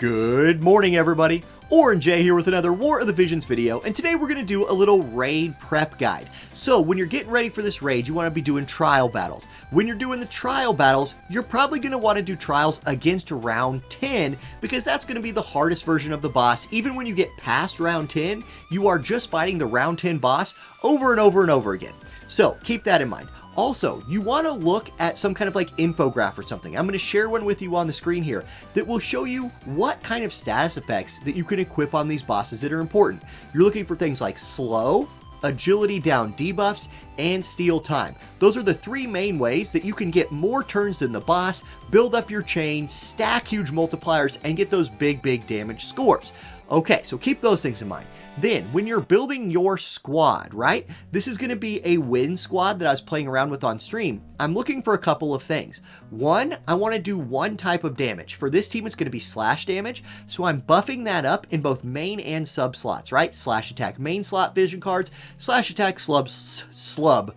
Good morning, everybody. Orange J here with another War of the Visions video, and today we're going to do a little raid prep guide. So when you're getting ready for this raid, you want to be doing trial battles. When you're doing the trial battles, you're probably going to want to do trials against round 10 because that's going to be the hardest version of the boss. Even when you get past round 10, you are just fighting the round 10 boss over and over and over again. So keep that in mind. Also, you want to look at some kind of like infograph or something. I'm going to share one with you on the screen here that will show you what kind of status effects that you can equip on these bosses that are important. You're looking for things like slow, agility down debuffs, and steal time. Those are the three main ways that you can get more turns than the boss, build up your chain, stack huge multipliers, and get those big damage scores. Okay, so keep those things in mind. Then, when you're building your squad, right? This is going to be a win squad that I was playing around with on stream. I'm looking for a couple of things. One, I want to do one type of damage. For this team, it's going to be slash damage. So I'm buffing that up in both main and sub slots, right? Slash attack main slot vision cards, slash attack sub slot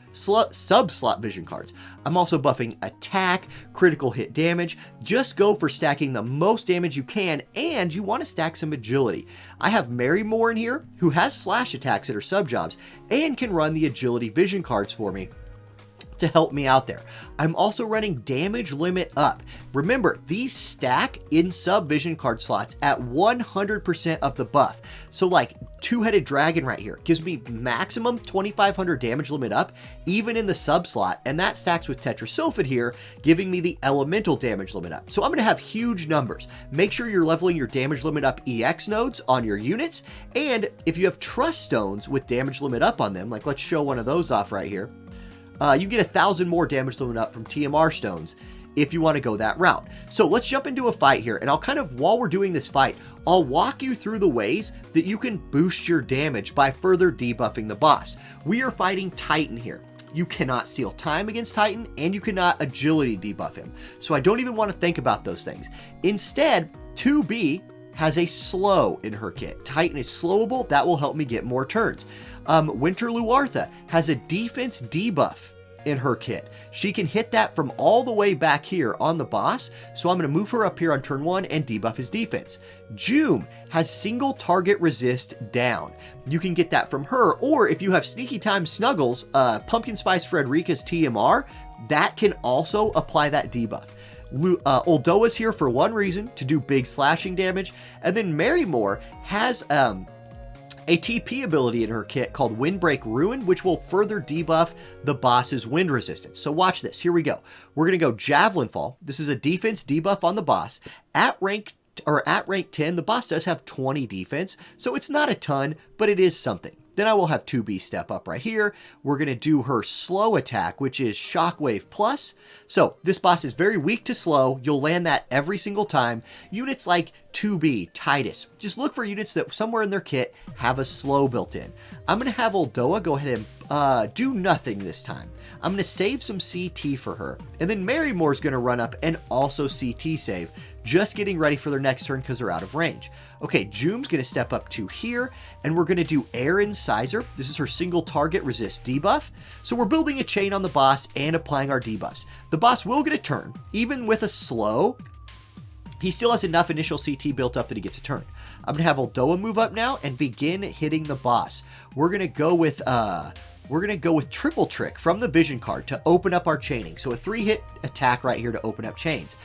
vision cards. I'm also buffing attack, critical hit damage. Just go for stacking the most damage you can, and you want to stack some agility. I have Marymore in here, who has slash attacks that are sub jobs, and can run the agility vision cards for me to help me out there. I'm also running damage limit up. Remember, these stack in sub vision card slots at 100% of the buff. So like two-headed dragon right here gives me maximum 2500 damage limit up, even in the sub slot, and that stacks with Tetrasulfid here, giving me the elemental damage limit up. So I'm going to have huge numbers. Make sure you're leveling your damage limit up EX nodes on your units, and if you have trust stones with damage limit up on them, like let's show one of those off right here, you get 1,000 more damage limit up from TMR stones if you want to go that route. So let's jump into a fight here, and I'll kind of, while we're doing this fight, I'll walk you through the ways that you can boost your damage by further debuffing the boss. We are fighting Titan here. You cannot steal time against Titan, and you cannot agility debuff him. So I don't even want to think about those things. Instead, 2B has a slow in her kit. Titan is slowable. That will help me get more turns. Winter Luartha has a defense debuff in her kit. She can hit that from all the way back here on the boss, so I'm going to move her up here on turn 1 and debuff his defense. Joom has single target resist down. You can get that from her, or if you have Sneaky Time Snuggles, Pumpkin Spice Frederica's TMR, that can also apply that debuff. Uldoa's here for one reason, to do big slashing damage, and then Marymore has a TP ability in her kit called Windbreak Ruin, which will further debuff the boss's wind resistance. So watch this. Here we go. We're going to go Javelin Fall. This is a defense debuff on the boss. At rank 10, the boss does have 20 defense, so it's not a ton, but it is something. Then I will have 2B step up right here. We're going to do her slow attack, which is Shockwave Plus. So this boss is very weak to slow. You'll land that every single time. Units like 2B, Titus, just look for units that somewhere in their kit have a slow built in. I'm going to have Uldoa go ahead and do nothing this time. I'm going to save some CT for her. And then Marymore's going to run up and also CT save, just getting ready for their next turn because they're out of range. Okay, Joom's going to step up to here, and we're going to do Air Incisor. This is her single target resist debuff. So we're building a chain on the boss and applying our debuffs. The boss will get a turn, even with a slow. He still has enough initial CT built up that he gets a turn. I'm going to have Uldoa move up now and begin hitting the boss. We're going to go with Triple Trick from the Vision card to open up our chaining. So a 3-hit attack right here to open up chains.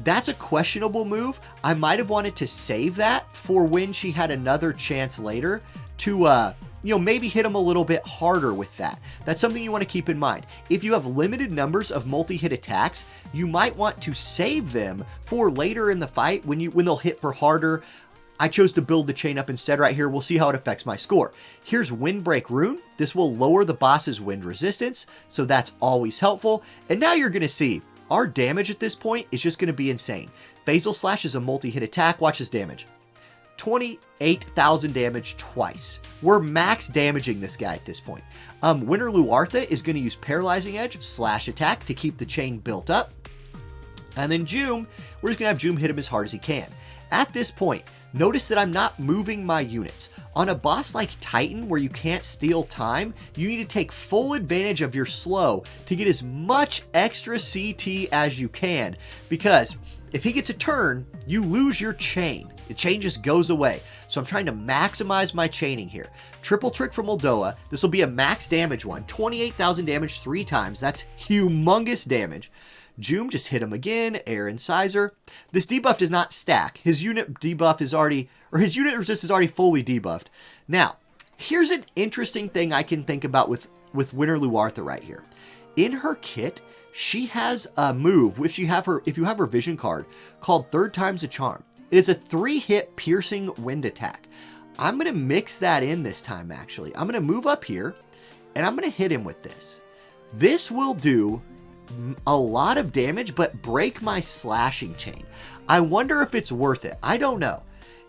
That's a questionable move. I might have wanted to save that for when she had another chance later to, maybe hit him a little bit harder with that. That's something you want to keep in mind. If you have limited numbers of multi-hit attacks, you might want to save them for later in the fight when they'll hit for harder. I chose to build the chain up instead right here. We'll see how it affects my score. Here's Windbreak Rune. This will lower the boss's wind resistance, so that's always helpful. And now you're going to see our damage at this point is just going to be insane. Phasal Slash is a multi-hit attack. Watch this damage. 28,000 damage twice. We're max damaging this guy at this point. Winter Luartha is going to use Paralyzing Edge, slash attack to keep the chain built up. And then Joom, we're just going to have Joom hit him as hard as he can. At this point, notice that I'm not moving my units. On a boss like Titan, where you can't steal time, you need to take full advantage of your slow to get as much extra CT as you can, because if he gets a turn, you lose your chain. The chain just goes away. So I'm trying to maximize my chaining here. Triple trick from Moldoa. This will be a max damage one. 28,000 damage 3 times. That's humongous damage. Joom, just hit him again. Air Incisor. This debuff does not stack. His unit debuff is already, or his unit resist is already fully debuffed. Now, here's an interesting thing I can think about with Winter Luartha right here. In her kit, she has a move, if you have her vision card, called Third Time's a Charm. It is a 3-hit piercing wind attack. I'm going to mix that in this time, actually. I'm going to move up here, and I'm going to hit him with this. This will do a lot of damage, but break my slashing chain. I wonder if it's worth it. I don't know.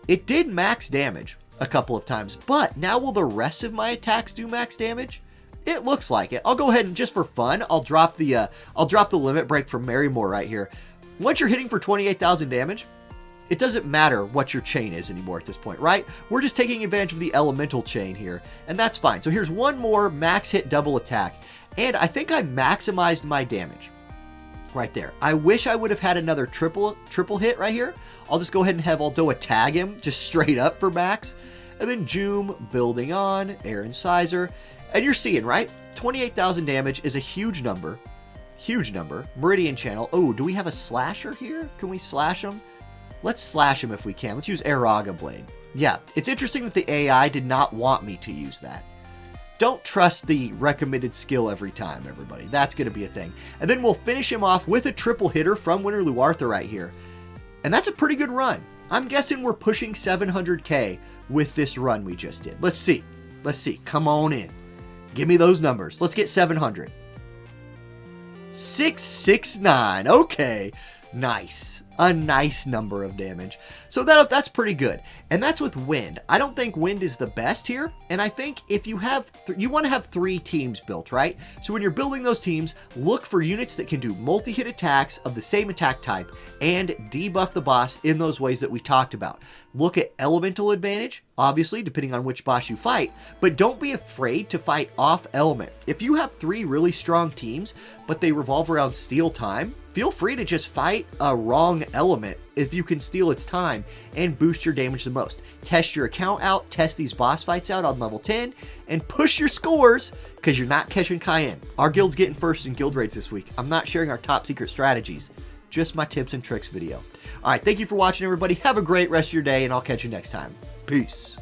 It did max damage a couple of times, but now will the rest of my attacks do max damage? It looks like it. I'll go ahead and, just for fun, I'll drop the limit break from Marymore right here. Once you're hitting for 28,000 damage, it doesn't matter what your chain is anymore at this point, right? We're just taking advantage of the elemental chain here, and that's fine. So here's one more max hit double attack, and I think I maximized my damage right there. I wish I would have had another triple hit right here. I'll just go ahead and have Moldoa tag him just straight up for max, and then Joom building on, Air Incisor, and you're seeing, right? 28,000 damage is a huge number. Huge number. Meridian Channel. Oh, do we have a slasher here? Can we slash him? Let's slash him if we can. Let's use Araga Blade. Yeah, it's interesting that the AI did not want me to use that. Don't trust the recommended skill every time, everybody. That's going to be a thing. And then we'll finish him off with a triple hitter from Winter Luartha right here. And that's a pretty good run. I'm guessing we're pushing 700k with this run we just did. Let's see. Let's see. Come on in. Give me those numbers. Let's get 700. 669. Okay. Nice. A nice number of damage. So that's pretty good. And that's with wind. I don't think wind is the best here. And I think if you have, you want to have 3 teams built, right? So when you're building those teams, look for units that can do multi-hit attacks of the same attack type and debuff the boss in those ways that we talked about. Look at elemental advantage, obviously, depending on which boss you fight, but don't be afraid to fight off element. If you have 3 really strong teams, but they revolve around steal time, feel free to just fight a wrong element if you can steal its time and boost your damage the most. Test your account out, test these boss fights out on level 10, and push your scores because you're not catching Cayenne. Our guild's getting first in guild raids this week. I'm not sharing our top secret strategies, just my tips and tricks video. All right, thank you for watching, everybody. Have a great rest of your day, and I'll catch you next time. Peace.